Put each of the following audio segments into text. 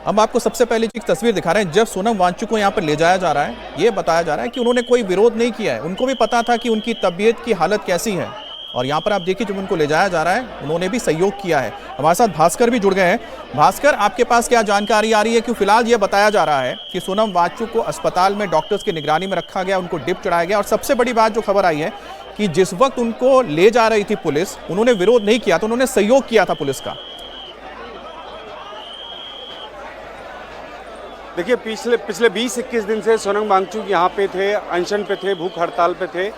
हम आपको सबसे पहले एक तस्वीर दिखा रहे हैं। जब सोनम वांगचुक को यहाँ पर ले जाया जा रहा है, ये बताया जा रहा है कि उन्होंने कोई विरोध नहीं किया है। उनको भी पता था कि उनकी तबीयत की हालत कैसी है, और यहाँ पर आप देखिए जब उनको ले जाया जा रहा है उन्होंने भी सहयोग किया है। हमारे साथ भास्कर भी जुड़ गए हैं। भास्कर, आपके पास क्या जानकारी आ रही है? क्यों फिलहाल ये बताया जा रहा है कि सोनम वांगचुक को अस्पताल में डॉक्टर्स की निगरानी में रखा गया, उनको ड्रिप चढ़ाया गया, और सबसे बड़ी बात जो खबर आई है कि जिस वक्त उनको ले जा रही थी पुलिस, उन्होंने विरोध नहीं किया था, उन्होंने सहयोग किया था पुलिस का। देखिए, पिछले 20-21 दिन से सोनम वांगचुक यहाँ पे थे, अनशन पे थे, भूख हड़ताल पे थे।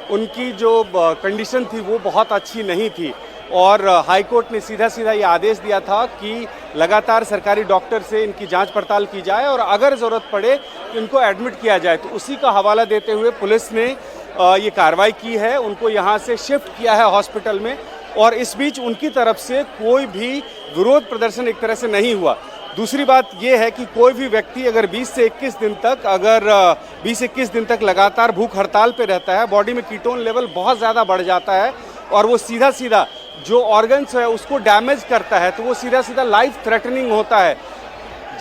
उनकी जो कंडीशन थी वो बहुत अच्छी नहीं थी, और हाईकोर्ट ने सीधा ये आदेश दिया था कि लगातार सरकारी डॉक्टर से इनकी जांच पड़ताल की जाए, और अगर ज़रूरत पड़े तो इनको एडमिट किया जाए। तो उसी का हवाला देते हुए पुलिस ने ये कार्रवाई की है, उनको यहाँ से शिफ्ट किया है हॉस्पिटल में। और इस बीच उनकी तरफ से कोई भी विरोध प्रदर्शन एक तरह से नहीं हुआ। दूसरी बात यह है कि कोई भी व्यक्ति अगर 20 से 21 दिन तक लगातार भूख हड़ताल पे रहता है, बॉडी में कीटोन लेवल बहुत ज़्यादा बढ़ जाता है, और वो सीधा जो ऑर्गन्स है उसको डैमेज करता है, तो वो सीधा लाइफ थ्रेटनिंग होता है।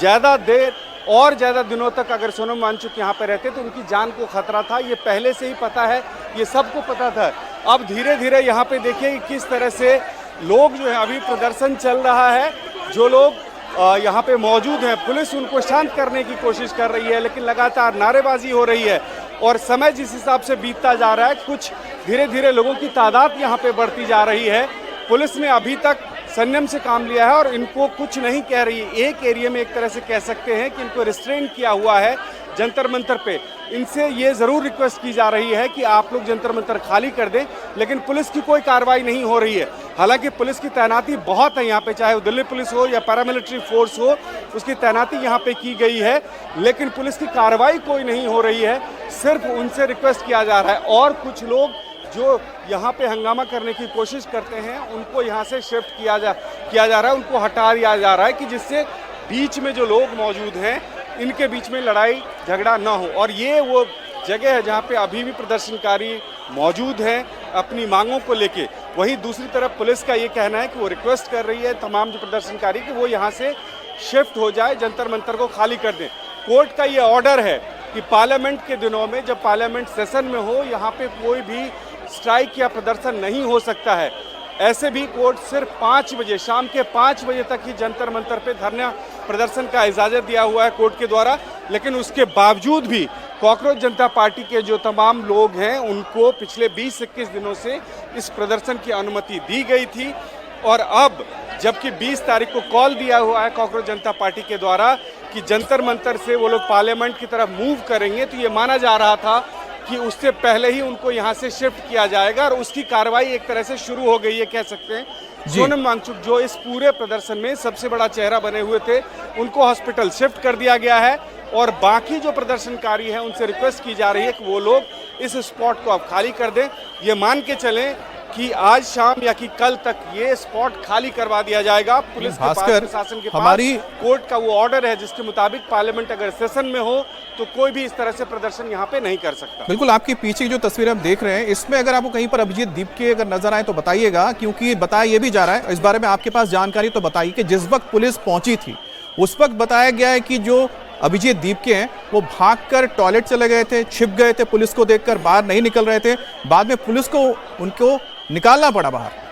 ज़्यादा देर और ज़्यादा दिनों तक अगर सोनम वांगचुक यहाँ पे रहते तो उनकी जान को खतरा था। ये पहले से ही पता है, ये सबको पता था। अब धीरे यहाँ पे देखिए कि किस तरह से लोग जो है, अभी प्रदर्शन चल रहा है, जो लोग यहाँ पे मौजूद हैं, पुलिस उनको शांत करने की कोशिश कर रही है, लेकिन लगातार नारेबाजी हो रही है। और समय जिस हिसाब से बीतता जा रहा है, कुछ धीरे लोगों की तादाद यहाँ पे बढ़ती जा रही है। पुलिस ने अभी तक संयम से काम लिया है और इनको कुछ नहीं कह रही है। एक एरिया में एक तरह से कह सकते हैं कि इनको रिस्ट्रेन किया हुआ है जंतर मंतर पे। इनसे ये ज़रूर रिक्वेस्ट की जा रही है कि आप लोग जंतर मंतर खाली कर दें, लेकिन पुलिस की कोई कार्रवाई नहीं हो रही है। हालांकि पुलिस की तैनाती बहुत है यहाँ पे, चाहे वो दिल्ली पुलिस हो या पैरामिलिट्री फोर्स हो, उसकी तैनाती यहाँ पे की गई है, लेकिन पुलिस की कार्रवाई कोई नहीं हो रही है। सिर्फ उनसे रिक्वेस्ट किया जा रहा है, और कुछ लोग जो यहाँ पे हंगामा करने की कोशिश करते हैं उनको यहाँ से शिफ्ट किया जा रहा है, उनको हटा दिया जा रहा है, कि जिससे बीच में जो लोग मौजूद हैं इनके बीच में लड़ाई झगड़ा ना हो। और ये वो जगह है जहाँ पे अभी भी प्रदर्शनकारी मौजूद हैं अपनी मांगों को लेके। वहीं दूसरी तरफ पुलिस का ये कहना है कि वो रिक्वेस्ट कर रही है तमाम जो प्रदर्शनकारी कि वो यहाँ से शिफ्ट हो जाए, जंतर मंतर को खाली कर दें। कोर्ट का ये ऑर्डर है कि पार्लियामेंट के दिनों में, जब पार्लियामेंट सेशन में हो, यहाँ पे कोई भी स्ट्राइक या प्रदर्शन नहीं हो सकता है। ऐसे भी कोर्ट सिर्फ 5 बजे, शाम के 5 बजे तक ही जंतर मंतर पे धरना प्रदर्शन का इजाज़त दिया हुआ है कोर्ट के द्वारा। लेकिन उसके बावजूद भी कॉकरोच जनता पार्टी के जो तमाम लोग हैं उनको पिछले 20-21 दिनों से इस प्रदर्शन की अनुमति दी गई थी, और अब जबकि 20 तारीख को कॉल दिया हुआ है कॉकरोच जनता पार्टी के द्वारा कि जंतर मंतर से वो लोग पार्लियामेंट की तरफ मूव करेंगे, तो ये माना जा रहा था कि उससे पहले ही उनको यहाँ से शिफ्ट किया जाएगा, और उसकी कार्रवाई एक तरह से शुरू हो गई है, कह सकते हैं। सोनम वांगचुक जो इस पूरे प्रदर्शन में सबसे बड़ा चेहरा बने हुए थे, उनको हॉस्पिटल शिफ्ट कर दिया गया है, और बाकी जो प्रदर्शनकारी हैं उनसे रिक्वेस्ट की जा रही है कि वो लोग इस स्पॉट को अब खाली कर दें। ये मान के चलें कि आज शाम या कि कल तक ये स्पॉट खाली करवा दिया जाएगा। पुलिस के पास, प्रशासन के पास कोर्ट का वो ऑर्डर है जिसके मुताबिक पार्लियामेंट अगर सेशन में हो तो कोई भी इस तरह से प्रदर्शन यहाँ पे नहीं कर सकता। बिल्कुल, आपके पीछे जो तस्वीर हम देख रहे हैं, इसमें अगर आपको कहीं पर अभिजीत दीपके अगर नजर आए तो बताइएगा, क्योंकि बताया ये भी जा रहा है, इस बारे में आपके पास जानकारी तो बताइए कि जिस वक्त पुलिस पहुंची थी उस वक्त बताया गया है कि जो अभिजीत दीपके हैं वो भागकर टॉयलेट चले गए थे, छिप गए थे, पुलिस को देखकर बाहर नहीं निकल रहे थे। बाद में पुलिस को उनको निकालना पड़ा बाहर।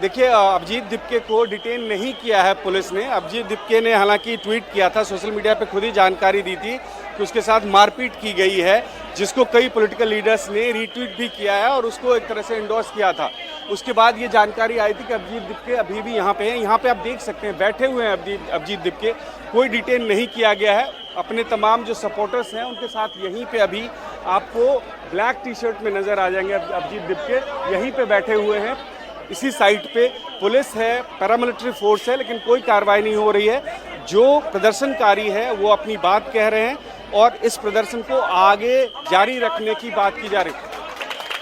देखिए, अभिजीत दीपके को डिटेन नहीं किया है पुलिस ने। अभिजीत दीपके ने हालांकि ट्वीट किया था, सोशल मीडिया पे खुद ही जानकारी दी थी कि उसके साथ मारपीट की गई है, जिसको कई पॉलिटिकल लीडर्स ने रीट्वीट भी किया है और उसको एक तरह से एंडोर्स किया था। उसके बाद ये जानकारी आई थी कि अभिजीत दीपके अभी भी यहाँ पे हैं। यहाँ पे आप देख सकते हैं बैठे हुए हैं अभिजीत दीपके, कोई डिटेन नहीं किया गया है। अपने तमाम जो सपोर्टर्स हैं उनके साथ यहीं पे अभी आपको ब्लैक टी शर्ट में नज़र आ जाएंगे अभिजीत दीपके, यहीं पे बैठे हुए हैं। इसी साइट पे पुलिस है, पैरामिलिट्री फोर्स है, लेकिन कोई कार्रवाई नहीं हो रही है। जो प्रदर्शनकारी है वो अपनी बात कह रहे हैं और इस प्रदर्शन को आगे जारी रखने की बात की जा रही है।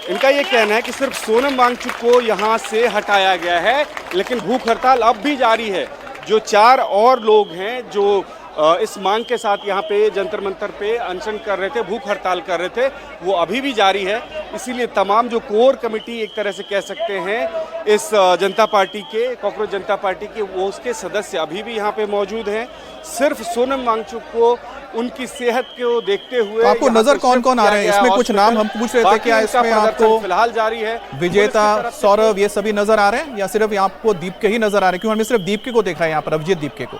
इनका ये कहना है कि सिर्फ सोनम वांगचुक को यहाँ से हटाया गया है, लेकिन भूख हड़ताल अब भी जारी है। जो 4 और लोग हैं जो इस मांग के साथ यहाँ पे जंतर मंतर पे अनशन कर रहे थे, भूख हड़ताल कर रहे थे, वो अभी भी जारी है। इसीलिए तमाम जो कोर कमेटी एक तरह से कह सकते हैं इस जनता पार्टी के, कॉकरोच जनता पार्टी के, वो उसके सदस्य अभी भी यहाँ पे मौजूद हैं। सिर्फ सोनम वांगचुक को उनकी सेहत को देखते हुए तो आपको नजर कौन कौन आ रहे हैं? इसमें कुछ नाम हम पूछ रहे थे, क्या इसमें आपको फिलहाल जारी है? विजेता, सौरभ, ये सभी नजर आ रहे हैं या सिर्फ आपको दीपके ही नजर आ रहे हैं? क्योंकि हमने सिर्फ दीपके को देखा है यहाँ पर, अभिजीत दीपके को।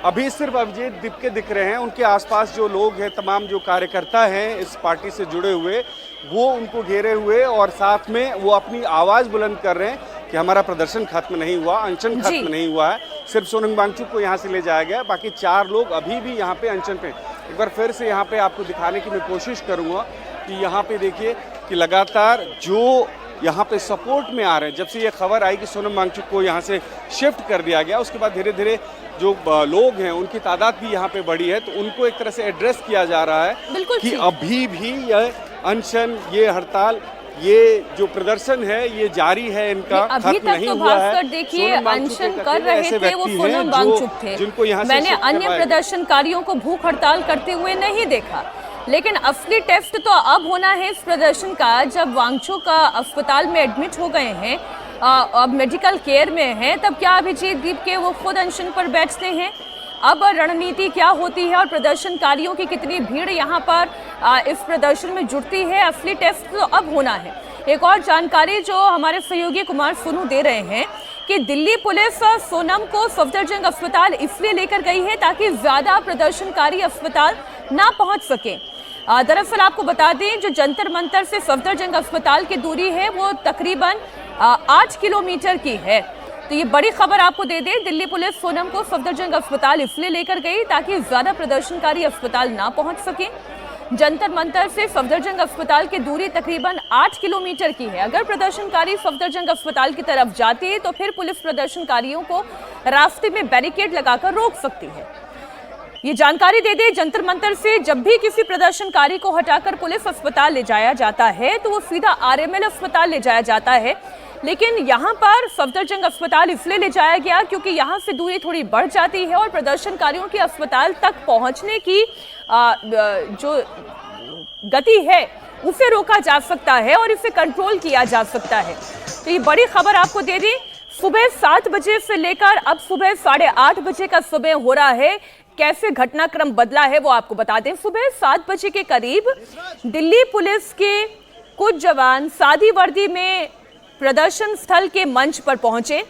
अभी सिर्फ अभिजीत दीपके दिख रहे हैं। उनके आसपास जो लोग हैं, तमाम जो कार्यकर्ता हैं इस पार्टी से जुड़े हुए, वो उनको घेरे हुए और साथ में वो अपनी आवाज़ बुलंद कर रहे हैं कि हमारा प्रदर्शन खत्म नहीं हुआ, अनशन खत्म नहीं हुआ है। सिर्फ सोनम वांगचुक को यहाँ से ले जाया गया, बाकी 4 लोग अभी भी यहाँ पे अनशन पे। एक बार फिर से यहाँ पे आपको दिखाने की मैं कोशिश करूँगा कि यहाँ पे देखिए कि लगातार जो यहाँ पे सपोर्ट में आ रहे हैं। जब से ये खबर आई कि सोनम वांगचुक को यहाँ से शिफ्ट कर दिया गया, उसके बाद धीरे धीरे जो लोग हैं उनकी तादाद भी यहाँ पे बढ़ी है, तो उनको एक तरह से एड्रेस किया जा रहा है कि अभी भी यह अनशन, ये हड़ताल, ये जो प्रदर्शन है ये जारी है, इनका अभी तक तो भास्कर देखिए अनशन कर रहे थे वो सोनम वांगचुक थे, जिनको यहाँ मैंने अन्य प्रदर्शनकारियों को भूख हड़ताल करते हुए नहीं देखा। लेकिन असली टेस्ट तो अब होना है इस प्रदर्शन का, जब वांगचुक अस्पताल में एडमिट हो गए हैं, अब मेडिकल केयर में हैं, तब क्या अभिजीत दीपके वो खुद अनशन पर बैठते हैं? अब रणनीति क्या होती है और प्रदर्शनकारियों की कितनी भीड़ यहाँ पर इस प्रदर्शन में जुटती है, असली टेस्ट तो अब होना है। एक और जानकारी जो हमारे सहयोगी कुमार सोनू दे रहे हैं कि दिल्ली पुलिस सोनम को सफदरजंग अस्पताल इसलिए लेकर गई है ताकि ज्यादा प्रदर्शनकारी अस्पताल ना पहुंच सके। दरअसल आपको बता दें, जो जंतर मंतर से सफदरजंग अस्पताल की दूरी है वो तकरीबन 8 किलोमीटर की है। तो ये बड़ी खबर आपको दे दें, दिल्ली पुलिस सोनम को सफदरजंग अस्पताल इसलिए लेकर गई ताकि ज्यादा प्रदर्शनकारी अस्पताल ना पहुंच सके। जंतर मंतर से सफदरजंग अस्पताल की दूरी तकरीबन 8 किलोमीटर की है। अगर प्रदर्शनकारी सफदरजंग अस्पताल की तरफ जाते तो फिर पुलिस प्रदर्शनकारियों को रास्ते में बैरिकेड लगाकर रोक सकती है। ये जानकारी दे दे, जंतर मंतर से जब भी किसी प्रदर्शनकारी को हटाकर पुलिस अस्पताल ले जाया जाता है तो वो सीधा आरएमएल अस्पताल ले जाया जाता है। लेकिन यहाँ पर सफदरजंग अस्पताल इसलिए ले जाया गया क्योंकि यहाँ से दूरी थोड़ी बढ़ जाती है और प्रदर्शनकारियों के अस्पताल तक पहुँचने की जो गति है उसे रोका जा सकता है और इसे कंट्रोल किया जा सकता है। तो ये बड़ी खबर आपको दे दी, सुबह 7 बजे से लेकर अब सुबह 8:30 बजे का समय हो रहा है। कैसे घटनाक्रम बदला है वो आपको बता दें। सुबह 7 बजे के करीब दिल्ली पुलिस के कुछ जवान सादी वर्दी में प्रदर्शन स्थल के मंच पर पहुंचे।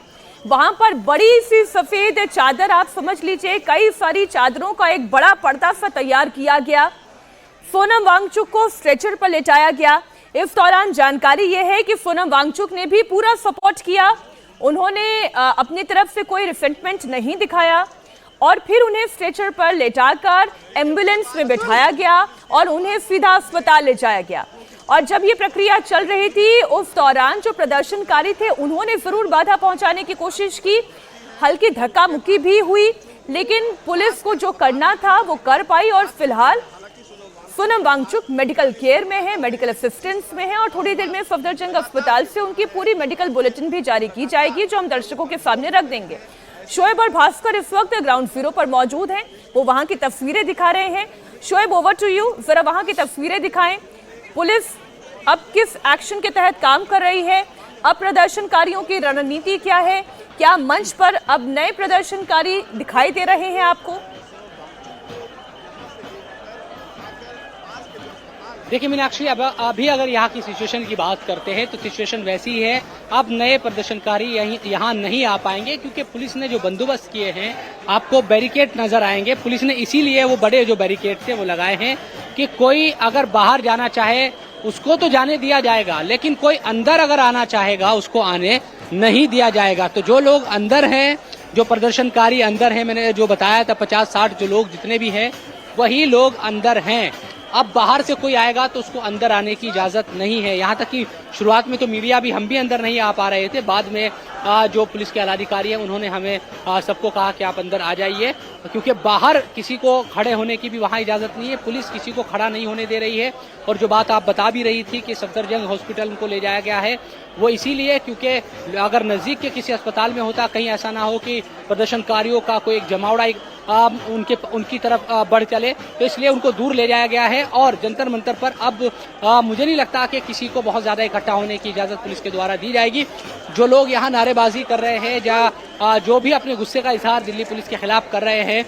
वहां पर बड़ी सी सफेद चादर, आप समझ लीजिए कई सारी चादरों का एक बड़ा पर्दा सा तैयार किया गया। सोनम वांगचुक को स्ट्रेचर पर लेटाया गया। इस दौरान जानकारी यह है कि सोनम वांगचुक ने भी पूरा सपोर्ट किया। उन्होंने अपनी तरफ से कोई रिसेंटमेंट नहीं दिखाया और फिर उन्हें स्ट्रेचर पर लेटाकर एम्बुलेंस में बिठाया गया और उन्हें सीधा अस्पताल ले जाया गया। और जब ये प्रक्रिया चल रही थी उस दौरान जो प्रदर्शनकारी थे उन्होंने जरूर बाधा पहुंचाने की कोशिश की, हल्की धक्का मुक्की भी हुई, लेकिन पुलिस को जो करना था वो कर पाई। और फिलहाल सोनम वांगचुक मेडिकल केयर में है, मेडिकल असिस्टेंस में है और थोड़ी देर में सफदरजंग अस्पताल से उनकी पूरी मेडिकल बुलेटिन भी जारी की जाएगी जो हम दर्शकों के सामने रख देंगे। शोएब और भास्कर इस वक्त ग्राउंड जीरो पर मौजूद हैं, वो वहां की तस्वीरें दिखा रहे हैं। शोएब, ओवर टू यू, जरा वहां की तस्वीरें दिखाएं। पुलिस अब किस एक्शन के तहत काम कर रही है, अब प्रदर्शनकारियों की रणनीति क्या है, क्या मंच पर अब नए प्रदर्शनकारी दिखाई दे रहे हैं आपको? देखिए मीनाक्षी, अब अभी अगर यहाँ की सिचुएशन की बात करते हैं तो सिचुएशन वैसी है, अब नए प्रदर्शनकारी यहाँ नहीं आ पाएंगे क्योंकि पुलिस ने जो बंदोबस्त किए हैं, आपको बैरिकेड नजर आएंगे। पुलिस ने इसीलिए वो बड़े जो बैरिकेड थे वो लगाए हैं कि कोई अगर बाहर जाना चाहे उसको तो जाने दिया जाएगा, लेकिन कोई अंदर अगर आना चाहेगा उसको आने नहीं दिया जाएगा। तो जो लोग अंदर हैं, जो प्रदर्शनकारी अंदर हैं, मैंने जो बताया था 50-60 जो लोग जितने भी हैं वही लोग अंदर हैं। अब बाहर से कोई आएगा तो उसको अंदर आने की इजाजत नहीं है। यहाँ तक कि शुरुआत में तो मीडिया भी, हम भी अंदर नहीं आ पा रहे थे। बाद में जो पुलिस के आलाधिकारी हैं उन्होंने हमें सबको कहा कि आप अंदर आ जाइए, क्योंकि बाहर किसी को खड़े होने की भी वहाँ इजाजत नहीं है। पुलिस किसी को खड़ा नहीं होने दे रही है। और जो बात आप बता भी रही थी कि सफदरजंग हॉस्पिटल उनको ले जाया गया है, वो इसीलिए क्योंकि अगर नजदीक के किसी अस्पताल में होता, कहीं ऐसा ना हो कि प्रदर्शनकारियों का कोई एक जमावड़ा उनकी तरफ बढ़ चले, तो इसलिए उनको दूर ले जाया गया है। और जंतर मंतर पर अब मुझे नहीं लगता कि किसी को बहुत ज्यादा इकट्ठा होने की इजाजत पुलिस के द्वारा दी जाएगी। जो लोग यहाँ नारेबाजी कर रहे हैं या जो भी अपने गुस्से का इजहार दिल्ली पुलिस के खिलाफ कर रहे हैं,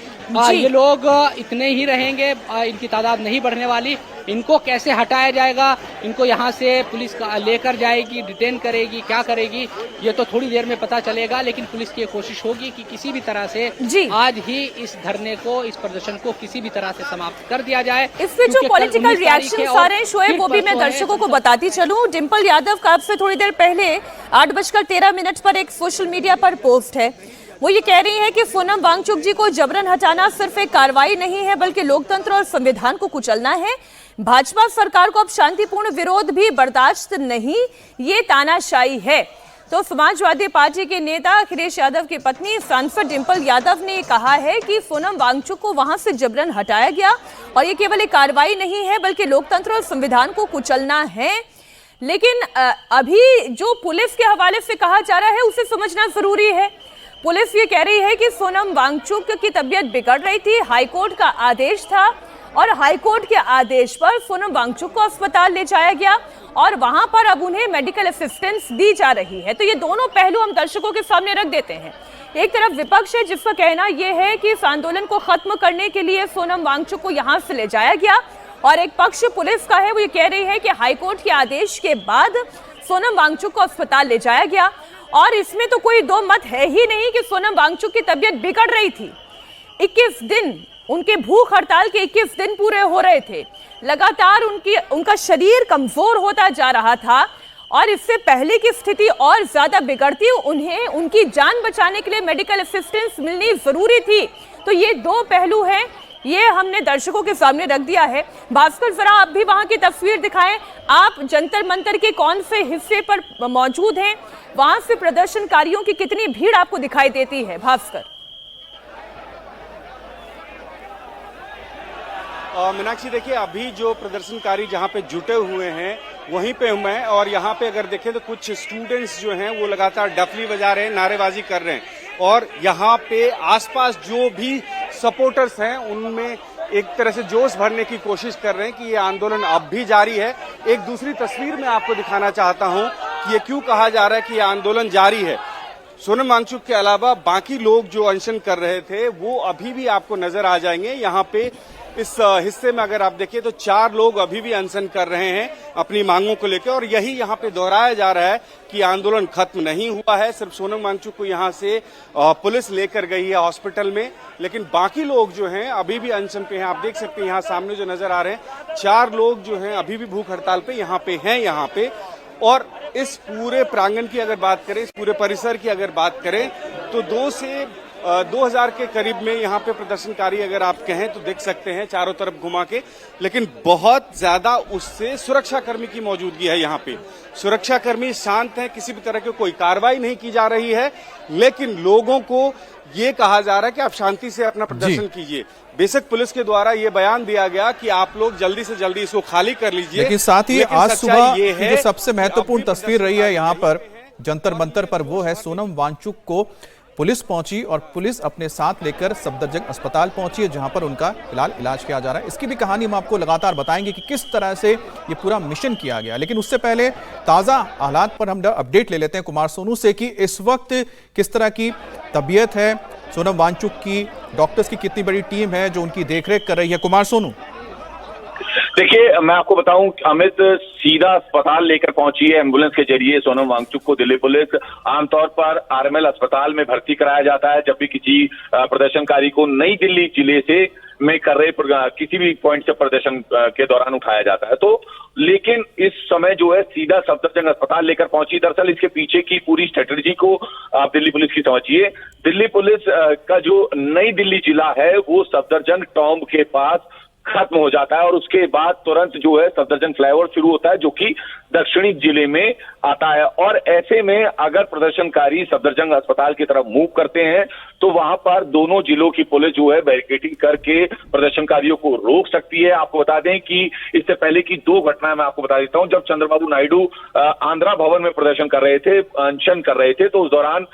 ये लोग इतने ही रहेंगे, इनकी तादाद नहीं बढ़ने वाली। इनको कैसे हटाया जाएगा, इनको यहाँ से पुलिस लेकर जाएगी, डिटेन करेगी, क्या करेगी, ये तो थोड़ी देर में पता चलेगा। लेकिन पुलिस की कोशिश होगी कि किसी भी तरह से आज ही इस धरने को, इस प्रदर्शन को किसी भी तरह से समाप्त कर दिया जाए। इसमें जो पॉलिटिकल रिएक्शन आ रहे हैं शोएब, वो भी मैं दर्शकों को बताती चलूं। डिंपल यादव का अब से थोड़ी देर पहले 8:13 पर एक सोशल मीडिया पर पोस्ट है। वो ये कह रही है कि सोनम वांगचुक जी को जबरन हटाना सिर्फ एक कार्रवाई नहीं है, बल्कि लोकतंत्र और संविधान को कुचलना है। भाजपा सरकार को अब शांतिपूर्ण विरोध भी बर्दाश्त नहीं, ये तानाशाही है। तो समाजवादी पार्टी के नेता अखिलेश यादव की पत्नी सांसद डिंपल यादव ने कहा है कि सोनम वांगचुक को वहां से जबरन हटाया गया और ये केवल एक कार्रवाई नहीं है, बल्कि लोकतंत्र और संविधान को कुचलना है। लेकिन अभी जो पुलिस के हवाले से कहा जा रहा है उसे समझना जरूरी है। पुलिस ये कह रही है कि सोनम वांगचुक की तबीयत बिगड़ रही थी, हाईकोर्ट का आदेश था और हाईकोर्ट के आदेश पर सोनम वांगचुक को अस्पताल ले जाया गया और वहां पर अब उन्हें मेडिकल असिस्टेंस दी जा रही है। तो ये दोनों पहलू हम दर्शकों के सामने रख देते हैं। एक तरफ विपक्ष है जिसका कहना यह है कि इस आंदोलन को खत्म करने के लिए सोनम वांगचुक को यहां से ले जाया गया, और एक पक्ष पुलिस का है, वो ये कह रही है कि हाईकोर्ट के आदेश के बाद सोनम वांगचुक को अस्पताल ले जाया गया। और इसमें तो कोई दो मत है ही नहीं कि सोनम वांगचुक की तबीयत बिगड़ रही थी। 21 दिन उनके भूख हड़ताल के 21 दिन पूरे हो रहे थे, लगातार उनका शरीर कमजोर होता जा रहा था और इससे पहले की स्थिति और ज्यादा बिगड़ती, उन्हें उनकी जान बचाने के लिए मेडिकल असिस्टेंस मिलनी जरूरी थी। तो ये दो पहलू हैं, ये हमने दर्शकों के सामने रख दिया है। भास्कर, जरा आप भी वहां की तस्वीर दिखाएं। आप जंतर मंतर के कौन से हिस्से पर मौजूद हैं, वहां से प्रदर्शनकारियों की कितनी भीड़ आपको दिखाई देती है? भास्कर। मीनाक्षी, देखिए अभी जो प्रदर्शनकारी जहां पे जुटे हुए हैं वहीं पे मैं, और यहाँ पे अगर देखें तो कुछ स्टूडेंट्स जो हैं वो लगातार डफली बजा रहे हैं, नारेबाजी कर रहे हैं। और यहाँ पे आसपास जो भी सपोर्टर्स हैं उनमें एक तरह से जोश भरने की कोशिश कर रहे हैं कि ये आंदोलन अब भी जारी है। एक दूसरी तस्वीर मैं आपको दिखाना चाहता हूं कि ये क्यों कहा जा रहा है कि ये आंदोलन जारी है। सोनम वांगचुक के अलावा बाकी लोग जो अनशन कर रहे थे वो अभी भी आपको नजर आ जाएंगे। यहाँ पे इस हिस्से में अगर आप देखिए तो 4 लोग अभी भी अनशन कर रहे हैं अपनी मांगों को लेकर, और यही यहाँ पे दोहराया जा रहा है कि आंदोलन खत्म नहीं हुआ है। सिर्फ सोनम वांगचुक को यहाँ से पुलिस लेकर गई है हॉस्पिटल में, लेकिन बाकी लोग जो हैं अभी भी अनशन पे हैं। आप देख सकते हैं यहाँ सामने जो नजर आ रहे हैं 4 लोग जो हैं अभी भी भूख हड़ताल पे यहाँ पे हैं यहाँ पे। और इस पूरे प्रांगण की अगर बात करें, इस पूरे परिसर की अगर बात करें तो 2 से 2000 के करीब में यहाँ पे प्रदर्शनकारी अगर आप कहें तो देख सकते हैं चारों तरफ घुमा के, लेकिन बहुत ज्यादा उससे सुरक्षाकर्मी की मौजूदगी है यहाँ पे। सुरक्षाकर्मी शांत हैं, किसी भी तरह की कोई कार्रवाई नहीं की जा रही है, लेकिन लोगों को ये कहा जा रहा है कि आप शांति से अपना प्रदर्शन कीजिए। बेशक पुलिस के द्वारा ये बयान दिया गया कि आप लोग जल्दी से जल्दी इसको खाली कर लीजिए, लेकिन साथ ही आज सुबह की जो सबसे महत्वपूर्ण तस्वीर रही है यहाँ पर जंतर मंतर पर, वो है सोनम वांगचुक को पुलिस पहुंची और पुलिस अपने साथ लेकर सफदरजंग अस्पताल पहुंची है जहां पर उनका फिलहाल इलाज किया जा रहा है। इसकी भी कहानी हम आपको लगातार बताएंगे कि किस तरह से ये पूरा मिशन किया गया। लेकिन उससे पहले ताज़ा हालात पर हम अपडेट ले लेते हैं कुमार सोनू से कि इस वक्त किस तरह की तबीयत है सोनम वांगचुक की, डॉक्टर्स की कितनी बड़ी टीम है जो उनकी देखरेख कर रही है। कुमार सोनू। देखिए, मैं आपको बताऊं, अमित सीधा अस्पताल लेकर पहुंची है एम्बुलेंस के जरिए सोनम वांगचुक को। दिल्ली पुलिस आमतौर पर आरएमएल अस्पताल में भर्ती कराया जाता है जब भी किसी प्रदर्शनकारी को नई दिल्ली जिले से में कर रहे किसी भी पॉइंट से प्रदर्शन के दौरान उठाया जाता है। तो लेकिन इस समय जो है सीधा सफदरजंग अस्पताल लेकर पहुंची। दरअसल इसके पीछे की पूरी स्ट्रेटेजी को आप दिल्ली पुलिस की समझिए। दिल्ली पुलिस का जो नई दिल्ली जिला है वो सफदरजंग टॉम्ब के पास खत्म हो जाता है और उसके बाद तुरंत जो है सफदरजंग फ्लाईओवर शुरू होता है जो कि दक्षिणी जिले में आता है। और ऐसे में अगर प्रदर्शनकारी सफदरजंग अस्पताल की तरफ मूव करते हैं तो वहां पर दोनों जिलों की पुलिस जो है बैरिकेडिंग करके प्रदर्शनकारियों को रोक सकती है। आपको बता दें कि इससे पहले की 2 घटनाएं मैं आपको बता देता हूं। जब चंद्रबाबू नायडू आंध्रा भवन में प्रदर्शन कर रहे थे, अनशन कर रहे थे, तो उस दौरान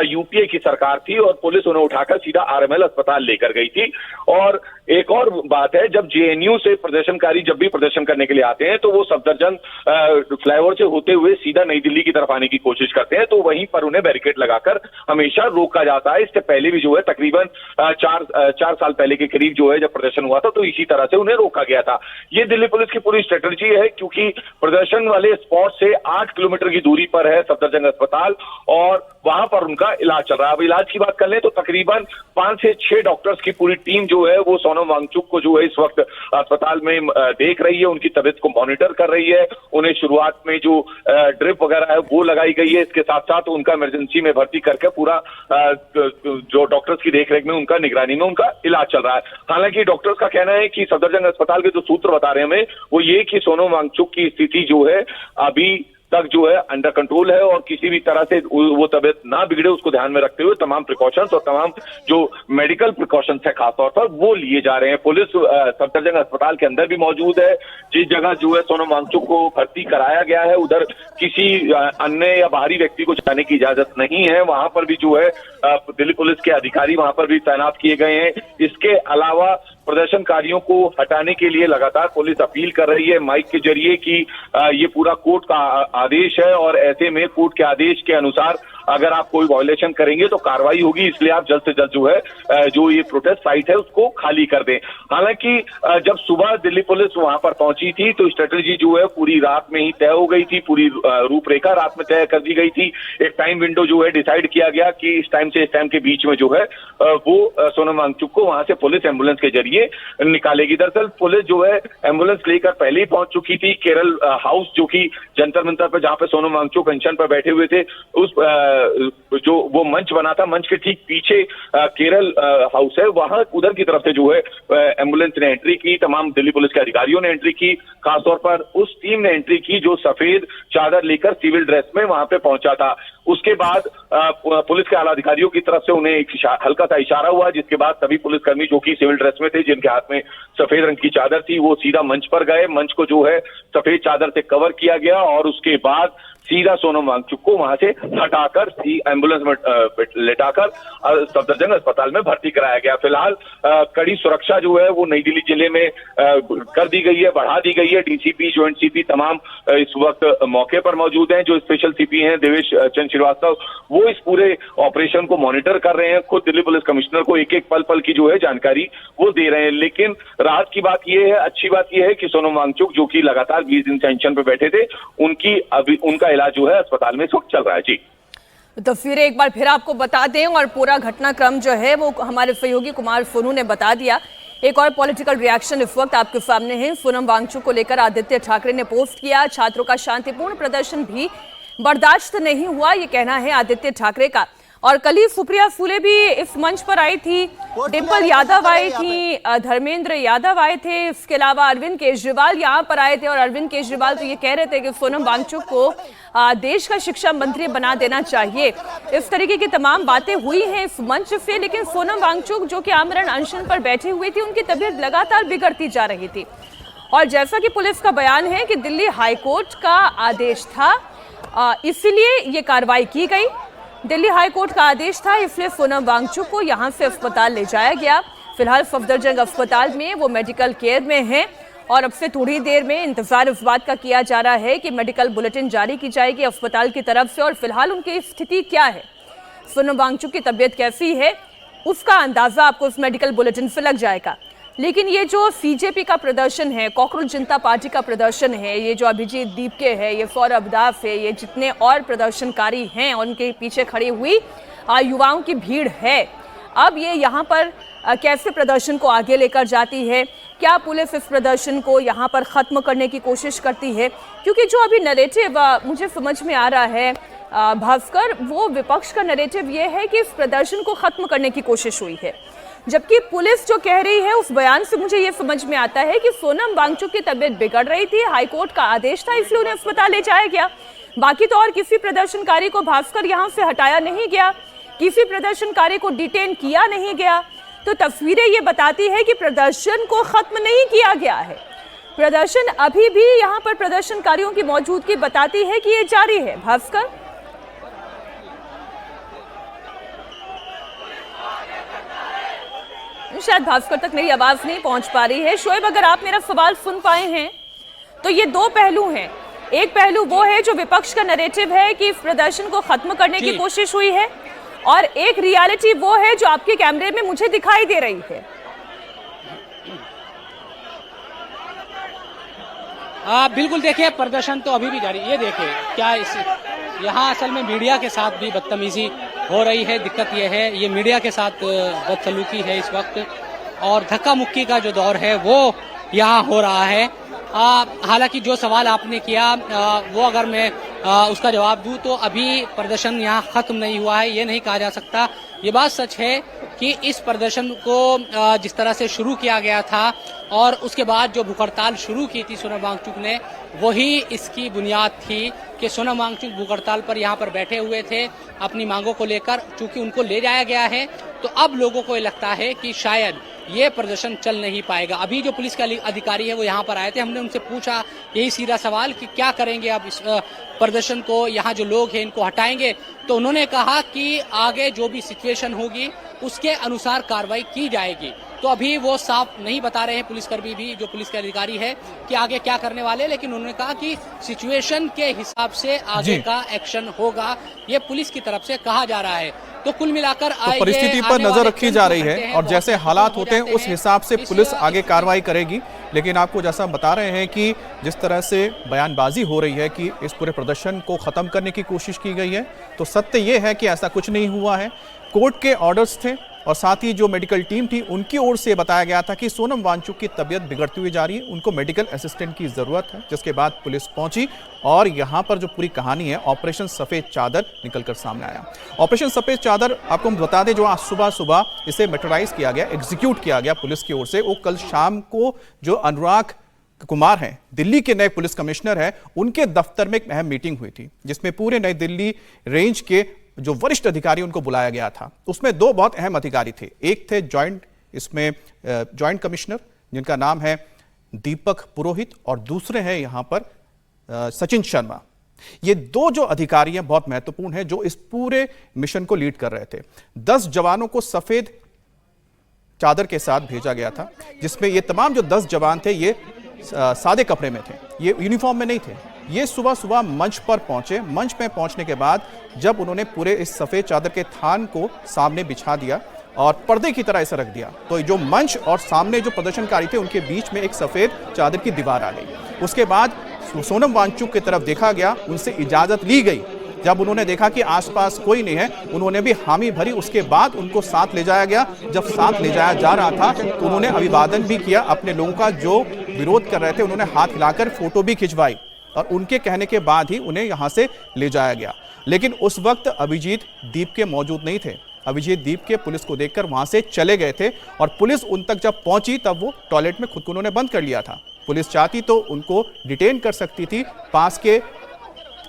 यूपीए की सरकार थी और पुलिस उन्हें उठाकर सीधा आरएमएल अस्पताल लेकर गई थी। और एक और बात है, जब जेएनयू से प्रदर्शनकारी जब भी प्रदर्शन करने के लिए आते हैं तो वो सफदरजंग फ्लाईओवर से होते हुए सीधा नई दिल्ली की तरफ आने की कोशिश करते हैं, तो वहीं पर उन्हें बैरिकेड लगाकर हमेशा रोका जाता है। इससे पहले भी जो है तकरीबन 4 साल पहले के करीब जो है जब प्रदर्शन हुआ था तो इसी तरह से उन्हें रोका गया था। ये दिल्ली पुलिस की पूरी स्ट्रेटजी है क्योंकि प्रदर्शन वाले स्पॉट से 8 किलोमीटर की दूरी पर है सफदरजंग अस्पताल और वहां पर उनका इलाज चल रहा है। अब इलाज की बात कर लें तो तकरीबन 5 से 6 डॉक्टर्स की पूरी टीम जो है वो सोनम वांगचुक को जो है इस वक्त अस्पताल में देख रही है, उनकी तबीयत को मॉनिटर कर रही है। उन्हें शुरुआत में जो ड्रिप वगैरह है वो लगाई गई है। इसके साथ साथ उनका इमरजेंसी में भर्ती करके पूरा जो डॉक्टर्स की देखरेख में उनका निगरानी में उनका इलाज चल रहा है। हालांकि डॉक्टर्स का कहना है कि सफदरजंग अस्पताल के जो सूत्र बता रहे हैं हमें वो ये कि सोनम वांगचुक की स्थिति जो है अभी तक जो है अंडर कंट्रोल है और किसी भी तरह से वो तबीयत ना बिगड़े उसको ध्यान में रखते हुए तमाम प्रिकॉशंस और तमाम जो मेडिकल प्रिकॉशंस है खासतौर पर वो लिए जा रहे हैं। पुलिस सफदरजंग अस्पताल के अंदर भी मौजूद है। जिस जगह जो है सोनम वांगचुक को भर्ती कराया गया है उधर किसी अन्य या बाहरी व्यक्ति को जाने की इजाजत नहीं है। वहां पर भी जो है दिल्ली पुलिस के अधिकारी वहां पर भी तैनात किए गए हैं। इसके अलावा प्रदर्शनकारियों को हटाने के लिए लगातार पुलिस अपील कर रही है माइक के जरिए कि ये पूरा कोर्ट का आदेश है और ऐसे में कोर्ट के आदेश के अनुसार अगर आप कोई वायलेशन करेंगे तो कार्रवाई होगी, इसलिए आप जल्द से जल्द जो है जो ये प्रोटेस्ट साइट है उसको खाली कर दें। हालांकि जब सुबह दिल्ली पुलिस वहां पर पहुंची थी तो स्ट्रेटेजी जो है पूरी रात में ही तय हो गई थी, पूरी रूपरेखा रात में तय कर दी गई थी। एक टाइम विंडो जो है डिसाइड किया गया कि इस टाइम से इस टाइम के बीच में जो है वो सोनम वांगचुक को वहां से पुलिस एम्बुलेंस के जरिए निकालेगी। दरअसल पुलिस जो है एम्बुलेंस लेकर पहले ही पहुंच चुकी थी। केरल हाउस जो कि जंतर मंतर पर जहां पे सोनम वांगचुक अनशन पर बैठे हुए थे उस जो वो मंच बना था, मंच के ठीक पीछे केरल हाउस है, वहां उधर की तरफ से जो है एम्बुलेंस ने एंट्री की। तमाम दिल्ली पुलिस के अधिकारियों ने एंट्री की, खासतौर पर उस टीम ने एंट्री की जो सफेद चादर लेकर सिविल ड्रेस में वहां पे पहुंचा था। उसके बाद पुलिस के आला अधिकारियों की तरफ से उन्हें एक हल्का सा इशारा हुआ, जिसके बाद सभी पुलिसकर्मी जो कि सिविल ड्रेस में थे, जिनके हाथ में सफेद रंग की चादर थी, वो सीधा मंच पर गए। मंच को जो है सफेद चादर से कवर किया गया और उसके बाद सीधा सोनम वांगचुक को वहां से हटाकर एम्बुलेंस में लेटाकर सफदरजंग अस्पताल में भर्ती कराया गया। फिलहाल कड़ी सुरक्षा जो है वो नई दिल्ली जिले में कर दी गई है, बढ़ा दी गई है। डीसीपी, ज्वाइंट सीपी तमाम इस वक्त मौके पर मौजूद हैं। जो स्पेशल सीपी हैं देवेश चंद्र श्रीवास्तव, वो इस पूरे ऑपरेशन को मॉनिटर कर रहे हैं। खुद दिल्ली पुलिस कमिश्नर को एक एक पल की जो है जानकारी वो दे रहे हैं। लेकिन राहत की बात यह है, अच्छी बात यह है कि सोनम वांगचुक जो कि लगातार 20 दिन से अनशन पे बैठे थे, उनका इलाज जो है अस्पताल में इस वक्त चल रहा है। जी तो फिर एक बार फिर आपको बता दें और पूरा घटनाक्रम जो है वो हमारे सहयोगी कुमार सोनू ने बता दिया। एक और पॉलिटिकल रिएक्शन इस वक्त आपके सामने है। सोनम वांगचुक को लेकर आदित्य ठाकरे ने पोस्ट किया, छात्रों का शांतिपूर्ण प्रदर्शन भी बर्दाश्त नहीं हुआ, ये कहना है आदित्य ठाकरे का। और कल ही सुप्रिया फूले भी इस मंच पर आई थी, डिम्पल यादव आई थी, धर्मेंद्र यादव आए थे, इसके अलावा अरविंद केजरीवाल यहाँ पर आए थे। और अरविंद केजरीवाल तो ये कह रहे थे कि सोनम वांगचुक को देश का शिक्षा मंत्री बना देना चाहिए। इस तरीके की तमाम बातें हुई हैं इस मंच से। लेकिन सोनम वांगचुक जो कि आमरण अनशन पर बैठी हुई थी, उनकी तबीयत लगातार बिगड़ती जा रही थी। और जैसा कि पुलिस का बयान है कि दिल्ली हाईकोर्ट का आदेश था, इसीलिए ये कार्रवाई की गई। दिल्ली हाईकोर्ट का आदेश था, इसलिए सोनम वांगचुक को यहां से अस्पताल ले जाया गया। फिलहाल सफदरजंग अस्पताल में वो मेडिकल केयर में है और अब से थोड़ी देर में इंतजार इस बात का किया जा रहा है कि मेडिकल बुलेटिन जारी की जाएगी अस्पताल की तरफ से और फिलहाल उनकी स्थिति क्या है, सोनम वांगचुक की तबीयत कैसी है, उसका अंदाजा आपको उस मेडिकल बुलेटिन से लग जाएगा। लेकिन ये जो सीजेपी का प्रदर्शन है, कॉकरोच जनता पार्टी का प्रदर्शन है, ये जो अभिजीत दीपके है, ये सौरभ दास है, ये जितने और प्रदर्शनकारी हैं, उनके पीछे खड़ी हुई युवाओं की भीड़ है, अब ये यहाँ पर कैसे प्रदर्शन को आगे लेकर जाती है, क्या पुलिस इस प्रदर्शन को यहाँ पर ख़त्म करने की कोशिश करती है? क्योंकि जो अभी नैरेटिव मुझे समझ में आ रहा है भास्कर, वो विपक्ष का नैरेटिव ये है कि इस प्रदर्शन को ख़त्म करने की कोशिश हुई है। जबकि पुलिस जो कह रही है उस बयान से मुझे ये समझ में आता है कि सोनम वांगचुक की तबीयत बिगड़ रही थी, हाईकोर्ट का आदेश था इसलिए उन्हें अस्पताल ले जाया गया। बाकी तो और किसी प्रदर्शनकारी को भास्कर यहां से हटाया नहीं गया, किसी प्रदर्शनकारी को डिटेन किया नहीं गया। तो तस्वीरें ये बताती है कि प्रदर्शन को खत्म नहीं किया गया है, प्रदर्शन अभी भी यहां पर प्रदर्शनकारियों की मौजूदगी बताती है कि ये जारी है। भास्कर, शायद भास्कर तक मेरी आवाज नहीं पहुंच पा रही है। शोएब, अगर आप मेरा सवाल सुन पाए हैं तो ये दो पहलू हैं। एक पहलू वो है जो विपक्ष का नैरेटिव है कि इस प्रदर्शन को खत्म करने की कोशिश हुई है, और एक रियलिटी वो है जो आपके कैमरे में मुझे दिखाई दे रही है। बिल्कुल, देखिए प्रदर्शन तो अभी भी जारी। ये देखिए क्या यहाँ असल में मीडिया के साथ भी बदतमीजी हो रही है। दिक्कत ये है, ये मीडिया के साथ बदसलूकी है इस वक्त, और धक्का मुक्की का जो दौर है वो यहाँ हो रहा है। हालांकि जो सवाल आपने किया वो अगर मैं उसका जवाब दूं तो अभी प्रदर्शन यहाँ खत्म नहीं हुआ है, ये नहीं कहा जा सकता। ये बात सच है कि इस प्रदर्शन को जिस तरह से शुरू किया गया था और उसके बाद जो भूख हड़ताल शुरू की थी सोनम वांगचुक ने, वही इसकी बुनियाद थी कि सोनम वांगचुक भूख हड़ताल पर यहाँ पर बैठे हुए थे अपनी मांगों को लेकर। चूंकि उनको ले जाया गया है तो अब लोगों को ये लगता है कि शायद ये प्रदर्शन चल नहीं पाएगा। अभी जो पुलिस के अधिकारी है वो यहाँ पर आए थे, हमने उनसे पूछा यही सीधा सवाल कि क्या करेंगे अब इस प्रदर्शन को, यहाँ जो लोग हैं इनको हटाएंगे। तो उन्होंने कहा कि आगे जो भी सिचुएशन होगी उसके अनुसार कार्रवाई की जाएगी। तो अभी वो साफ नहीं बता रहे हैं पुलिसकर्मी भी, जो पुलिस के अधिकारी है, कि आगे क्या करने वाले, लेकिन उन्होंने कहा कि सिचुएशन के हिसाब से आगे का एक्शन होगा, ये पुलिस की तरफ से कहा जा रहा है। तो कुल मिलाकर तो परिस्थिति पर नजर रखी जा रही है और जैसे हालात होते हैं उस हिसाब से पुलिस आगे कार्रवाई करेगी। लेकिन आपको जैसा बता रहे हैं कि जिस तरह से बयानबाजी हो रही है कि इस पूरे प्रदर्शन को खत्म करने की कोशिश की गई है, तो सत्य ये है कि ऐसा कुछ नहीं हुआ है। कोर्ट के ऑर्डर्स थे और साथ ही जो मेडिकल टीम थी उनकी ओर से बताया गया था कि सोनम वांगचुक की तबीयत बिगड़ती हुई जा रही है, उनको मेडिकल असिस्टेंट की जरूरत है। जिसके बाद पुलिस पहुंची और यहां पर जो पूरी कहानी है ऑपरेशन सफेद चादर निकलकर सामने आया। ऑपरेशन सफेद चादर आपको हम बता दें, जो आज सुबह सुबह इसे मेट्रोलाइज किया गया, एग्जीक्यूट किया गया पुलिस की ओर से, वो कल शाम को जो अनुराग कुमार हैं, दिल्ली के नए पुलिस कमिश्नर हैं, उनके दफ्तर में एक अहम मीटिंग हुई थी जिसमें पूरे नई दिल्ली रेंज के जो वरिष्ठ अधिकारी उनको बुलाया गया था। उसमें दो बहुत अहम अधिकारी थे, एक थे जॉइंट कमिश्नर जिनका नाम है दीपक पुरोहित और दूसरे हैं यहां पर सचिन शर्मा। ये दो जो अधिकारी हैं बहुत महत्वपूर्ण हैं, जो इस पूरे मिशन को लीड कर रहे थे। 10 जवानों को सफेद चादर के साथ भेजा गया था, जिसमें ये तमाम जो 10 जवान थे ये सादे कपड़े में थे, ये यूनिफॉर्म में नहीं थे। ये सुबह सुबह मंच पर पहुंचे। मंच पे पहुंचने के बाद जब उन्होंने पूरे इस सफेद चादर के थान को सामने बिछा दिया और पर्दे की तरह इसे रख दिया, तो जो मंच और सामने जो प्रदर्शनकारी थे उनके बीच में एक सफेद चादर की दीवार आ गई। उसके बाद सोनम वांगचुक की तरफ देखा गया, उनसे इजाजत ली गई। जब उन्होंने देखा कि आसपास कोई नहीं है, उन्होंने भी हामी भरी। उसके बाद उनको साथ ले जाया गया। जब साथ ले जाया जा रहा था तो उन्होंने अभिवादन भी किया अपने लोगों का जो विरोध कर रहे थे, उन्होंने हाथ हिलाकर फोटो भी खिंचवाई और उनके कहने के बाद ही उन्हें यहां से ले जाया गया। लेकिन उस वक्त अभिजीत दीपके मौजूद नहीं थे। अभिजीत दीपके पुलिस को देखकर वहां से चले गए थे और पुलिस उन तक जब पहुंची तब वो टॉयलेट में खुद को उन्होंने बंद कर लिया था। पुलिस चाहती तो उनको डिटेन कर सकती थी, पास के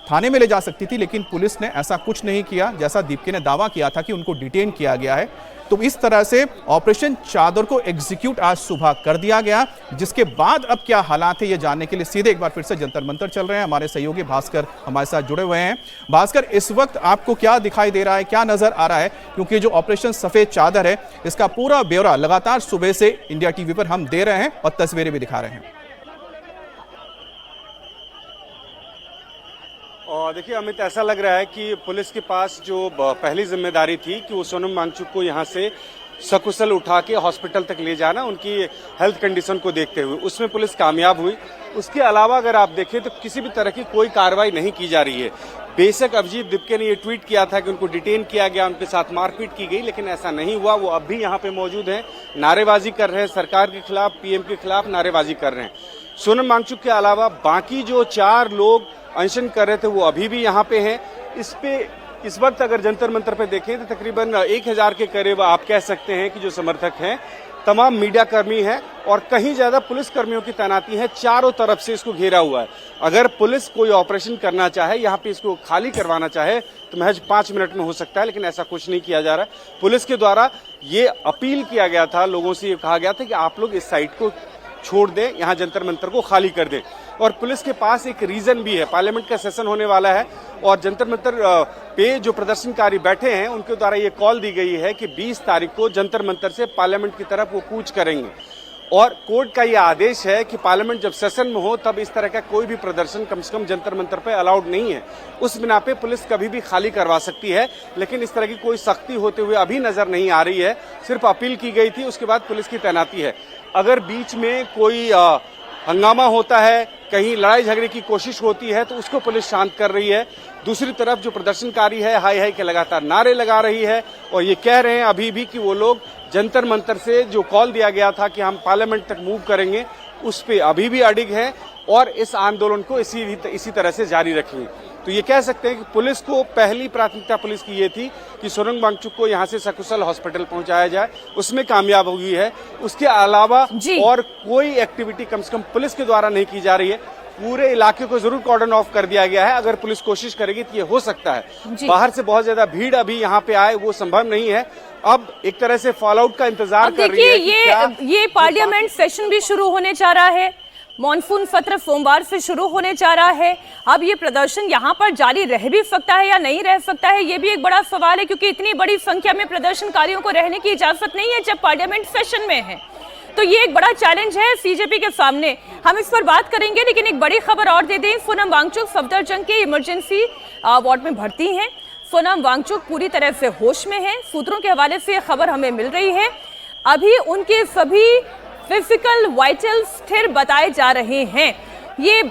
थाने में ले जा सकती थी, लेकिन पुलिस ने ऐसा कुछ नहीं किया जैसा दीपके ने दावा किया था कि उनको डिटेन किया गया है। तो इस तरह से ऑपरेशन चादर को एग्जीक्यूट आज सुबह कर दिया गया, जिसके बाद अब क्या हालात है ये जानने के लिए सीधे एक बार फिर से जंतर मंतर चल रहे हैं। हमारे सहयोगी भास्कर हमारे साथ जुड़े हुए हैं। भास्कर, इस वक्त आपको क्या दिखाई दे रहा है, क्या नजर आ रहा है? क्योंकि जो ऑपरेशन सफेद चादर है इसका पूरा ब्यौरा लगातार सुबह से इंडिया टीवी पर हम दे रहे हैं और तस्वीरें भी दिखा रहे हैं। और देखिए अमित, ऐसा लग रहा है कि पुलिस के पास जो पहली जिम्मेदारी थी कि वो सोनम वांगचुक को यहाँ से सकुशल उठा के हॉस्पिटल तक ले जाना, उनकी हेल्थ कंडीशन को देखते हुए, उसमें पुलिस कामयाब हुई। उसके अलावा अगर आप देखें तो किसी भी तरह की कोई कार्रवाई नहीं की जा रही है। बेशक अभिजीत दीपके ने ये ट्वीट किया था कि उनको डिटेन किया गया, उनके साथ मारपीट की गई, लेकिन ऐसा नहीं हुआ। वो अब भी यहाँ पे मौजूद हैं, नारेबाजी कर रहे हैं, सरकार के खिलाफ, पीएम के खिलाफ नारेबाजी कर रहे हैं। सोनम वांगचुक के अलावा बाकी जो 4 लोग अनशन कर रहे थे वो अभी भी यहाँ पे हैं। इस पे इस वक्त अगर जंतर मंतर पे देखें तो तकरीबन 1000 के करीब आप कह सकते हैं कि जो समर्थक हैं, तमाम मीडिया कर्मी हैं और कहीं ज्यादा पुलिस कर्मियों की तैनाती है। चारों तरफ से इसको घेरा हुआ है। अगर पुलिस कोई ऑपरेशन करना चाहे, यहाँ पे इसको खाली करवाना चाहे तो महज 5 मिनट में हो सकता है, लेकिन ऐसा कुछ नहीं किया जा रहा है। पुलिस के द्वारा ये अपील किया गया था, लोगों से ये कहा गया था कि आप लोग इस साइट को छोड़ दें, यहाँ जंतर मंतर को खाली कर दें। और पुलिस के पास एक रीजन भी है, पार्लियामेंट का सेशन होने वाला है और जंतर मंतर पे जो प्रदर्शनकारी बैठे हैं उनके द्वारा ये कॉल दी गई है कि 20 तारीख को जंतर मंतर से पार्लियामेंट की तरफ वो कूच करेंगे। और कोर्ट का ये आदेश है कि पार्लियामेंट जब सेशन में हो तब इस तरह का कोई भी प्रदर्शन कम से कम जंतर मंतर पे अलाउड नहीं है। उस बिना पे पुलिस कभी भी खाली करवा सकती है, लेकिन इस तरह की कोई सख्ती होते हुए अभी नजर नहीं आ रही है। सिर्फ अपील की गई थी, उसके बाद पुलिस की तैनाती है। अगर बीच में कोई हंगामा होता है, कहीं लड़ाई झगड़े की कोशिश होती है तो उसको पुलिस शांत कर रही है। दूसरी तरफ जो प्रदर्शनकारी है हाई हाई के लगातार नारे लगा रही है और ये कह रहे हैं अभी भी कि वो लोग जंतर मंतर से जो कॉल दिया गया था कि हम पार्लियामेंट तक मूव करेंगे, उस पे अभी भी अडिग हैं और इस आंदोलन को इसी तरह से जारी रखेंगे। तो ये कह सकते हैं कि पुलिस को पहली प्राथमिकता पुलिस की ये थी कि सोनम वांगचुक को यहाँ से सकुशल हॉस्पिटल पहुंचाया जाए, उसमें कामयाब हुई है। उसके अलावा और कोई एक्टिविटी कम से कम पुलिस के द्वारा नहीं की जा रही है। पूरे इलाके को जरूर कॉर्डन ऑफ कर दिया गया है। अगर पुलिस कोशिश करेगी तो ये हो सकता है। बाहर से बहुत ज्यादा भीड़ अभी यहाँ पे आए वो संभव नहीं है। अब एक तरह से फॉल आउट का इंतजार कर रही है। ये पार्लियामेंट सेशन भी शुरू होने जा रहा है, मॉनसून सत्र सोमवार से शुरू होने जा रहा है। अब ये प्रदर्शन यहाँ पर जारी रह भी सकता है या नहीं रह सकता है, ये भी एक बड़ा सवाल है, क्योंकि इतनी बड़ी संख्या में प्रदर्शनकारियों को रहने की इजाजत नहीं है जब पार्लियामेंट सेशन में है। तो ये एक बड़ा चैलेंज है सीजेपी के सामने। हम इस पर बात करेंगे, लेकिन एक बड़ी खबर और दे दें। सोनम वांगचुक सफदरजंग के इमरजेंसी वार्ड में भर्ती हैं। सोनम वांगचुक पूरी तरह से होश में है। सूत्रों के हवाले से खबर हमें मिल रही है। अभी उनके सभी फिजिकल वाइटल्स स्थिर बताए जा रहे हैं। ये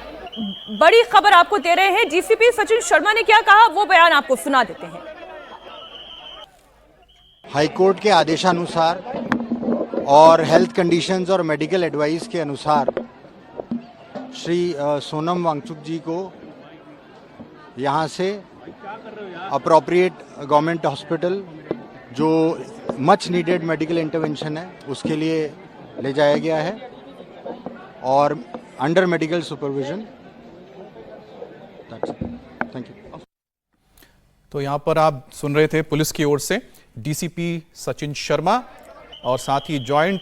बड़ी खबर आपको दे रहे हैं। डीसीपी सचिन शर्मा ने क्या कहा, वो बयान आपको सुना देते हैं। हाईकोर्ट के आदेशानुसार और हेल्थ कंडीशंस और मेडिकल एडवाइस के अनुसार श्री सोनम वांगचुक जी को यहाँ से अप्रोप्रिएट गवर्नमेंट हॉस्पिटल, जो मच नीडेड मेडिकल इंटरवेंशन है, उसके लिए ले जाया गया है और under medical supervision. Thank you. तो यहाँ पर आप सुन रहे थे पुलिस की ओर से डीसीपी सचिन शर्मा और साथ ही जॉइंट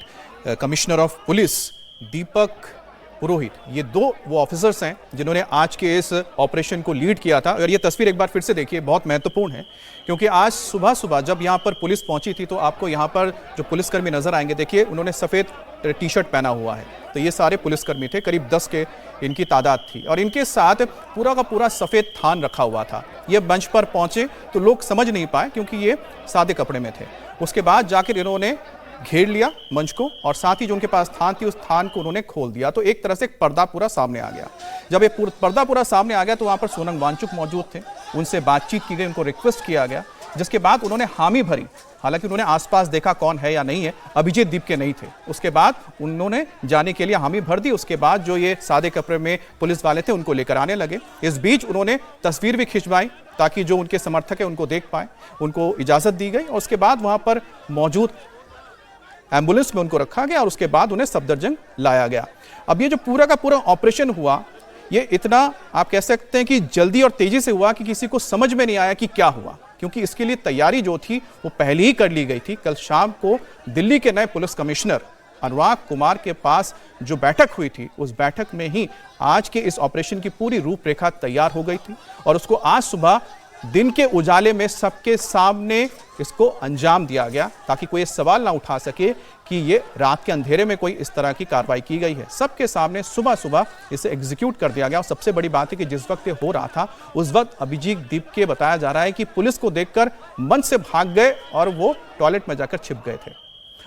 कमिश्नर ऑफ पुलिस दीपक पुरोहित। ये दो वो ऑफिसर्स हैं जिन्होंने आज के इस ऑपरेशन को लीड किया था। और ये तस्वीर एक बार फिर से देखिए, बहुत महत्वपूर्ण है, क्योंकि आज सुबह सुबह जब यहाँ पर पुलिस पहुंची थी तो आपको यहाँ पर जो पुलिसकर्मी नजर आएंगे, देखिए उन्होंने सफ़ेद टी शर्ट पहना हुआ है। तो ये सारे पुलिसकर्मी थे, करीब 10 के इनकी तादाद थी और इनके साथ पूरा का पूरा सफ़ेद थान रखा हुआ था। ये मंच पर पहुंचे तो लोग समझ नहीं पाए क्योंकि ये सादे कपड़े में थे। उसके बाद जाकर इन्होंने घेर लिया मंच को और साथ ही जो उनके पास थान थी उस थान को उन्होंने खोल दिया। तो एक तरह से एक पर्दा पूरा सामने आ गया। जब ये पर्दा पूरा सामने आ गया तो वहां पर सोनम वांगचुक मौजूद थे, उनसे बातचीत की गई, उनको रिक्वेस्ट किया गया, जिसके बाद उन्होंने हामी भरी। हालांकि उन्होंने आसपास देखा कौन है या नहीं है, अभिजीत दीप के नहीं थे। उसके बाद उन्होंने जाने के लिए हामी भर दी। उसके बाद जो ये सादे कपड़े में पुलिस वाले थे उनको लेकर आने लगे। इस बीच उन्होंने तस्वीर भी खिंचवाई ताकि जो उनके समर्थक है उनको देख पाए। उनको इजाजत दी गई और उसके बाद वहां पर मौजूद एम्बुलेंस में उनको रखा गया और उसके बाद उन्हें सफदरजंग लाया गया। अब ये जो पूरा का पूरा ऑपरेशन हुआ, ये इतना आप कह सकते हैं कि जल्दी और तेजी से हुआ कि किसी को समझ में नहीं आया कि क्या हुआ, क्योंकि इसके लिए तैयारी जो थी वो पहले ही कर ली गई थी। कल शाम को दिल्ली के नए पुलिस कमिश्नर अनुराग कुमार के पास जो बैठक हुई थी, उस बैठक में ही आज के इस ऑपरेशन की पूरी रूपरेखा तैयार हो गई थी और उसको आज सुबह दिन के उजाले में सबके सामने इसको अंजाम दिया गया, ताकि कोई सवाल ना उठा सके कि ये रात के अंधेरे में कोई इस तरह की कार्रवाई की गई है। सबके सामने सुबह सुबह इसे एग्जीक्यूट कर दिया गया। और सबसे बड़ी बात है कि जिस वक्त ये हो रहा था उस वक्त अभिजीत दीप के बताया जा रहा है कि पुलिस को देखकर मंच से भाग गए और वो टॉयलेट में जाकर छिप गए थे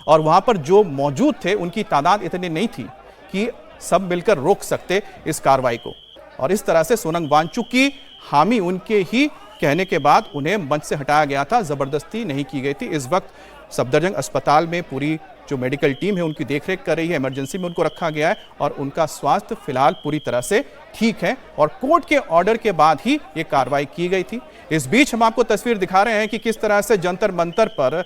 और वहां पर जो मौजूद थे उनकी तादाद इतनी नहीं थी कि सब मिलकर रोक सकते इस कार्रवाई को। और इस तरह से सोनम वांगचुक की हामी उनके ही कहने के बाद उन्हें मंच से हटाया गया था, जबरदस्ती नहीं की गई थी। इस वक्त सफदरजंग अस्पताल में पूरी जो मेडिकल टीम है उनकी देखरेख कर रही है, इमरजेंसी में उनको रखा गया है और उनका स्वास्थ्य फिलहाल पूरी तरह से ठीक है और कोर्ट के ऑर्डर के बाद ही ये कार्रवाई की गई थी। इस बीच हम आपको तस्वीर दिखा रहे हैं कि किस तरह से जंतर मंतर पर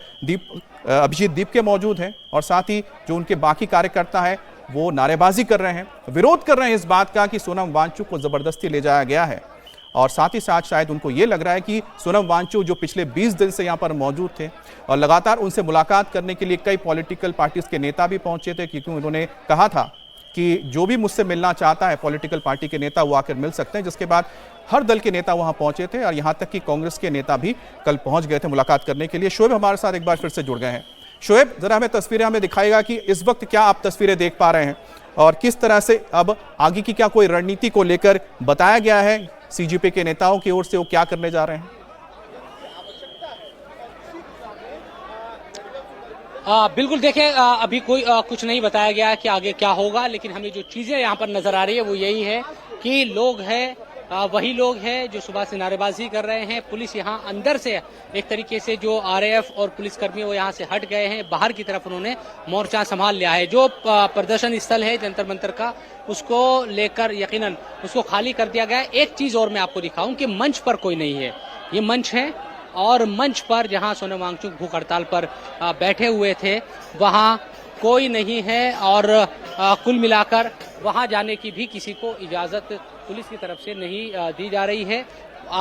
अभिजीत दीपके मौजूद हैं और साथ ही जो उनके बाकी कार्यकर्ता हैं वो नारेबाजी कर रहे हैं, विरोध कर रहे हैं इस बात का कि सोनम वांगचुक को जबरदस्ती ले जाया गया है। और साथ ही साथ शायद उनको ये लग रहा है कि सोनम वांगचुक जो पिछले 20 दिन से यहाँ पर मौजूद थे और लगातार उनसे मुलाकात करने के लिए कई पॉलिटिकल पार्टीज के नेता भी पहुंचे थे, क्योंकि उन्होंने कहा था कि जो भी मुझसे मिलना चाहता है पॉलिटिकल पार्टी के नेता वो आकर मिल सकते हैं, जिसके बाद हर दल के नेता वहां पहुंचे थे और यहाँ तक कि कांग्रेस के नेता भी कल पहुंच गए थे मुलाकात करने के लिए। शोएब हमारे साथ एक बार फिर से जुड़ गए हैं। शोएब, जरा हमें तस्वीरें हमें दिखाएगा कि इस वक्त क्या आप तस्वीरें देख पा रहे हैं और किस तरह से अब आगे की क्या कोई रणनीति को लेकर बताया गया है सीजेपी के नेताओं की ओर से, वो क्या करने जा रहे हैं? बिल्कुल देखिए, अभी कोई कुछ नहीं बताया गया कि आगे क्या होगा, लेकिन हमें जो चीजें यहाँ पर नजर आ रही है वो यही है कि लोग हैं, वही लोग हैं जो सुबह से नारेबाजी कर रहे हैं। पुलिस यहाँ अंदर से एक तरीके से जो आरएएफ और पुलिसकर्मी वो यहाँ से हट गए हैं, बाहर की तरफ उन्होंने मोर्चा संभाल लिया है। जो प्रदर्शन स्थल है जंतर मंतर का, उसको लेकर यकीनन उसको खाली कर दिया गया है। एक चीज और मैं आपको दिखाऊं कि मंच पर कोई नहीं है, ये मंच है और मंच पर जहां सोनम वांगचुक भूख हड़ताल पर बैठे हुए थे वहां कोई नहीं है और कुल मिलाकर वहां जाने की भी किसी को इजाजत पुलिस की तरफ से नहीं दी जा रही है।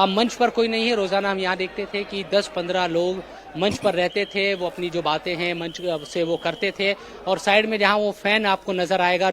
मंच पर कोई नहीं है। रोजाना हम यहाँ देखते थे कि 10-15 लोग मंच पर रहते थे, वो अपनी जो बातें हैं मंच से वो करते थे और साइड में जहाँ वो फैन आपको नजर आएगा